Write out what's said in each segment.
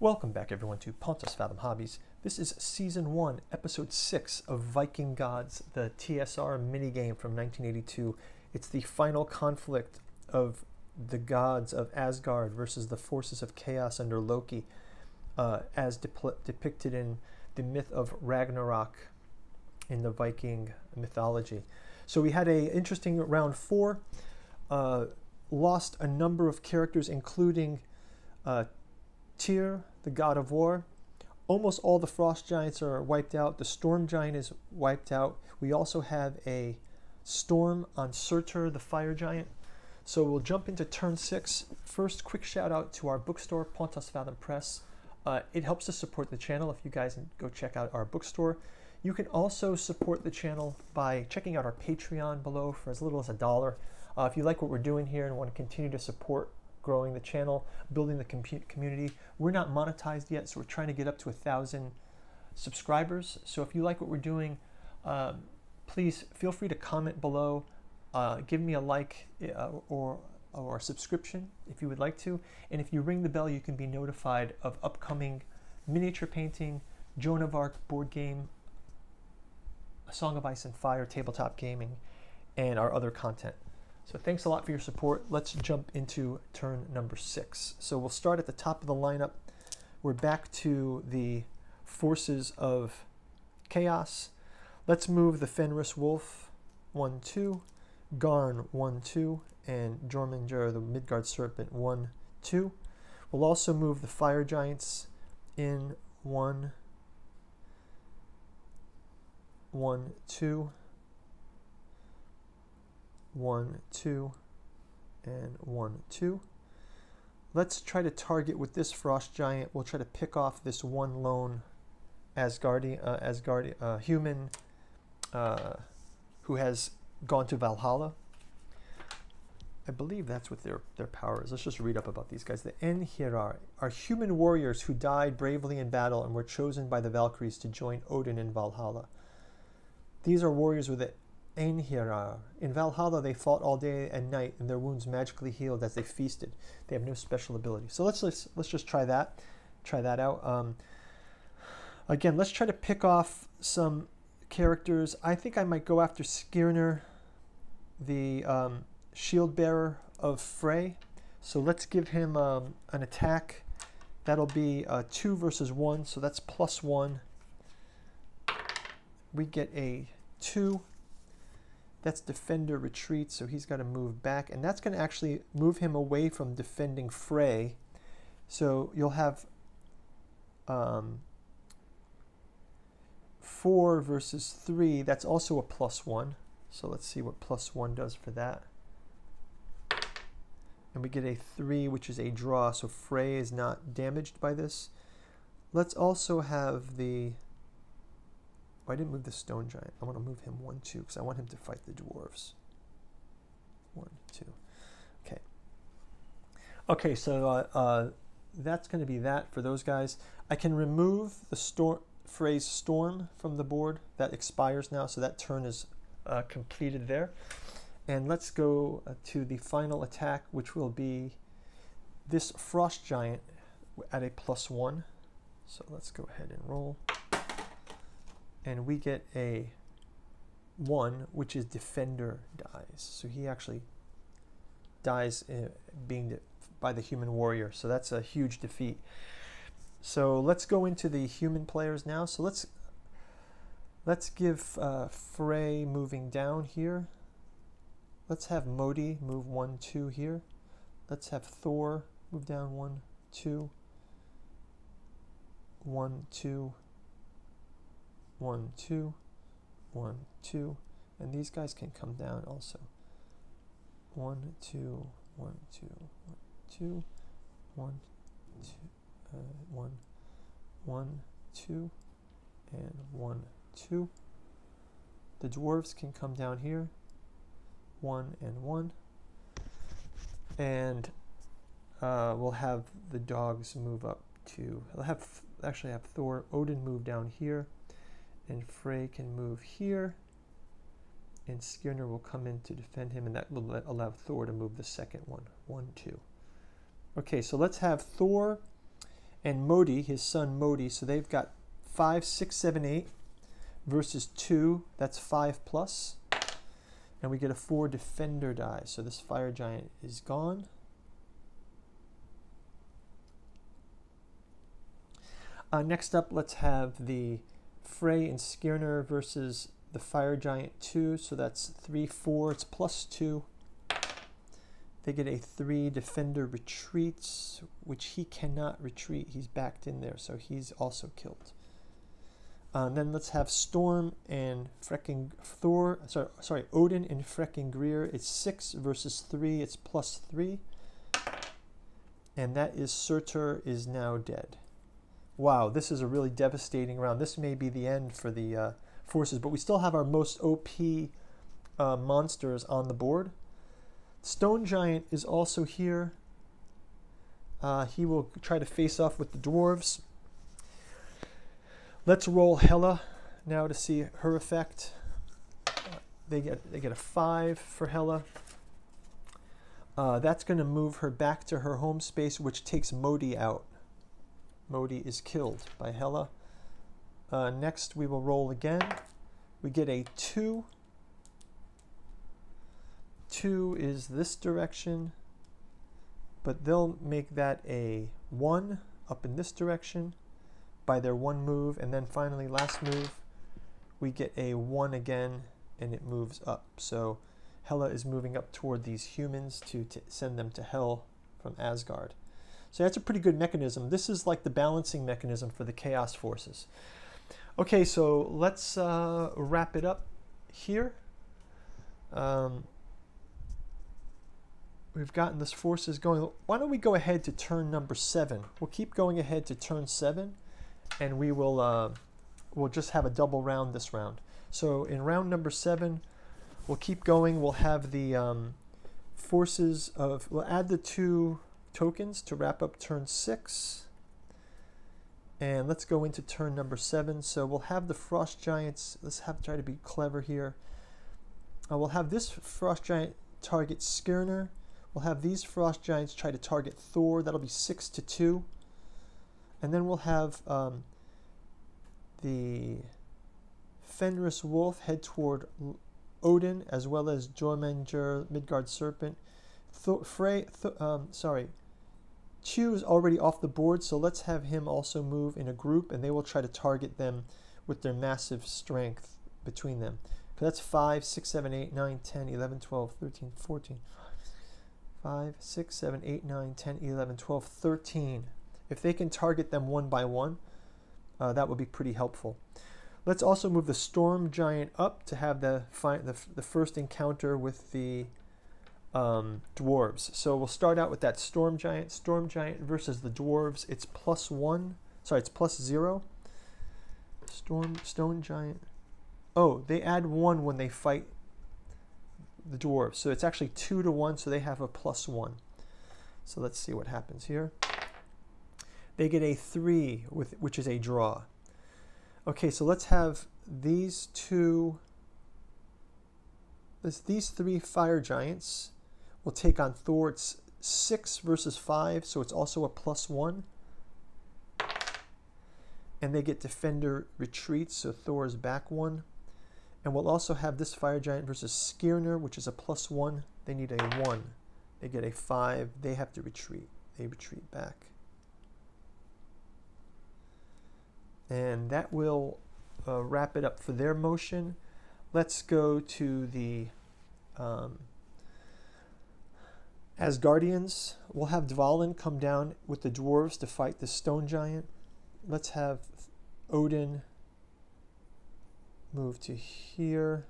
Welcome back everyone to Pontus Fathom Hobbies. This is Season 1, Episode 6 of Viking Gods, the TSR minigame from 1982. It's the final conflict of the gods of Asgard versus the forces of chaos under Loki, as depicted in the myth of Ragnarok in the Viking mythology. So we had an interesting round 4, lost a number of characters including Tyr, the god of war. Almost all the frost giants are wiped out. The storm giant is wiped out. We also have a storm on Surtur, the fire giant. So we'll jump into turn 6. First, quick shout out to our bookstore, Pontus Fathom Press. It helps to support the channel if you guys go check out our bookstore. You can also support the channel by checking out our Patreon below for as little as $1. If you like what we're doing here and want to continue to support growing the channel, building the community. We're not monetized yet, so we're trying to get up to 1,000 subscribers. So if you like what we're doing, please feel free to comment below, give me a like or a subscription if you would like to. And if you ring the bell, you can be notified of upcoming miniature painting, Joan of Arc board game, A Song of Ice and Fire tabletop gaming, and our other content. So thanks a lot for your support. Let's jump into turn number 6. So we'll start at the top of the lineup. We're back to the forces of chaos. Let's move the Fenris Wolf 1-2, Garn 1-2, and Jormungandr the Midgard Serpent 1-2. We'll also move the fire giants in 1-2, one, two, and 1-2. Let's try to target with this frost giant. We'll try to pick off this one lone human who has gone to Valhalla. I believe that's what their power is. Let's just read up about these guys. The Einherjar are human warriors who died bravely in battle and were chosen by the Valkyries to join Odin in Valhalla. These are warriors with the Einherjar. In Valhalla, they fought all day and night, and their wounds magically healed as they feasted. They have no special ability. So let's just try that out. Again, let's try to pick off some characters. I think I might go after Skirnir, the shield bearer of Frey. So let's give him an attack. That'll be 2 versus 1, so that's +1. We get a 2. That's defender retreat, so he's got to move back, and that's going to actually move him away from defending Frey. So you'll have 4 versus 3. That's also a +1. So let's see what +1 does for that. And we get a 3, which is a draw, so Frey is not damaged by this. Let's also have the... I didn't move the stone giant. I want to move him 1-2 because I want him to fight the dwarves. 1-2. Okay. Okay, so that's going to be that for those guys. I can remove the phrase storm from the board. That expires now, so that turn is completed there. And let's go to the final attack, which will be this frost giant at a +1. So let's go ahead and roll. And we get a 1, which is defender dies. So he actually dies by the human warrior. So that's a huge defeat. So let's go into the human players now. So let's give Frey moving down here. Let's have Modi move 1-2 here. Let's have Thor move down 1-2, 1-2. 1-2, 1-2, and these guys can come down also. 1-2, 1-2, 1-2, 1-2, 1-2, and 1-2. The dwarves can come down here. 1 and 1, and we'll have the dogs move up to. I'll actually have Thor, Odin move down here. And Frey can move here, and Skirnir will come in to defend him, and that will allow Thor to move the second one, 1-2. Okay, so let's have Thor and Modi, his son Modi. So they've got 5, 6, 7, 8 versus 2. That's 5 plus. And we get a 4 defender die. So this fire giant is gone. Next up, let's have the Frey and Skirner versus the fire giant 2. So that's 3, 4. It's plus 2. They get a 3 defender retreats, which he cannot retreat. He's backed in there, so he's also killed. Then let's have Storm and Fricking Thor. Sorry, Odin and Fricking Greer. It's 6 versus 3. It's plus 3. And that is Surtur is now dead. Wow, this is a really devastating round. This may be the end for the forces, but we still have our most OP monsters on the board. Stone Giant is also here. He will try to face off with the dwarves. Let's roll Hela now to see her effect. They get a 5 for Hela. That's going to move her back to her home space, which takes Modi out. Modi is killed by Hela. Next, we will roll again. We get a 2. 2 is this direction, but they'll make that a 1 up in this direction by their 1 move, and then finally last move we get a 1 again and it moves up. So Hela is moving up toward these humans to send them to hell from Asgard. So that's a pretty good mechanism. This is like the balancing mechanism for the Chaos Forces. Okay, so let's wrap it up here. We've gotten this forces going. Why don't we go ahead to turn number 7? We'll keep going ahead to turn 7, and we will we'll just have a double round this round. So in round number 7, we'll keep going. We'll have the forces of, we'll add the 2 tokens to wrap up turn 6. And let's go into turn number 7. So we'll have the Frost Giants. Let's try to be clever here. We'll have this Frost Giant target Skirner. We'll have these Frost Giants try to target Thor. That'll be 6 to 2. And then we'll have the Fenris Wolf head toward Odin, as well as Jormungandr, Midgard Serpent. Chew is already off the board, so let's have him also move in a group, and they will try to target them with their massive strength between them. So that's 5, 6, 7, 8, 9, 10, 11, 12, 13, 14. 5, 6, 7, 8, 9, 10, 11, 12, 13. If they can target them one by one, that would be pretty helpful. Let's also move the Storm Giant up to have the first encounter with the dwarves. So we'll start out with that Storm Giant. Storm Giant versus the dwarves. It's +1. Sorry, it's +0. Stone Giant. Oh, they add 1 when they fight the dwarves. So it's actually 2 to 1, so they have a +1. So let's see what happens here. They get a 3, which is a draw. Okay, so let's have these 3 fire giants will take on Thor. It's 6 versus 5, so it's also a +1. And they get defender retreats, so Thor is back 1. And we'll also have this fire giant versus Skirner, which is a +1. They need a 1. They get a 5. They have to retreat. They retreat back. And that will wrap it up for their motion. Let's go to the Asgardians. We'll have Dvalin come down with the dwarves to fight the stone giant. Let's have Odin move to here.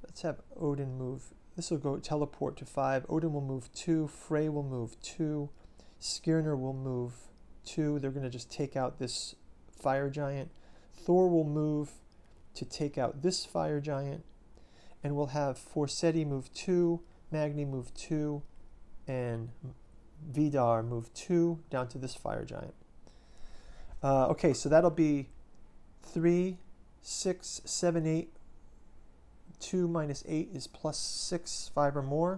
Let's have Odin move. This will go teleport to 5. Odin will move 2. Frey will move 2. Skirner will move 2. They're going to just take out this fire giant. Thor will move to take out this fire giant. And we'll have Forseti move 2. Magni move 2. And Vidar move 2 down to this fire giant. Okay, so that'll be 3, 6, 7, 8. 2 minus 8 is +6, 5 or more.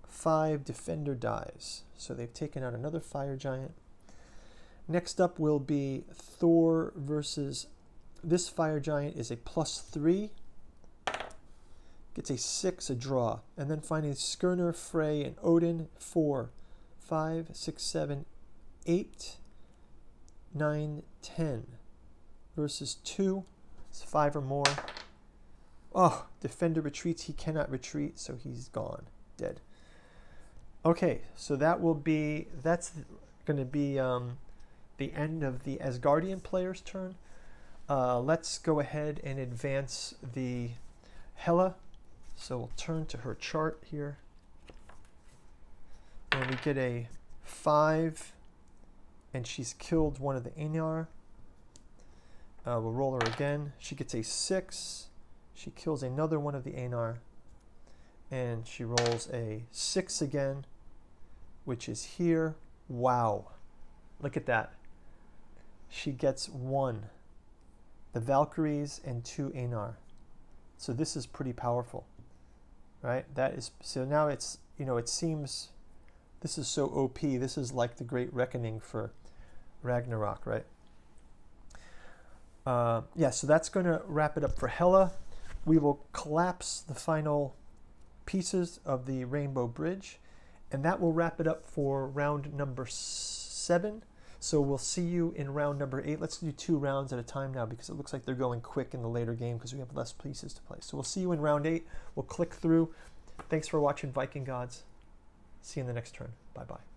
5 defender dies. So they've taken out another fire giant. Next up will be Thor versus this fire giant is a +3. Gets a 6, a draw. And then finally Skirnir, Frey, and Odin, 4, 5, 6, 7, 8, 9, 10. Versus 2, it's 5 or more. Oh, defender retreats. He cannot retreat, so he's gone, dead. Okay, so that's going to be the end of the Asgardian player's turn. Let's go ahead and advance the Hela. So we'll turn to her chart here. And we get a 5, and she's killed one of the Einar. We'll roll her again. She gets a 6. She kills another one of the Einar. And she rolls a 6 again, which is here. Wow. Look at that. She gets 1. The Valkyries and 2 Einar. So this is pretty powerful. Right? That is, so now it's, it seems this is so OP. This is like the Great Reckoning for Ragnarok, right? Yeah, so that's going to wrap it up for Hela. We will collapse the final pieces of the Rainbow Bridge, and that will wrap it up for round number 7. So we'll see you in round number 8. Let's do 2 rounds at a time now because it looks like they're going quick in the later game because we have less pieces to play. So we'll see you in round 8. We'll click through. Thanks for watching Viking Gods. See you in the next turn. Bye-bye.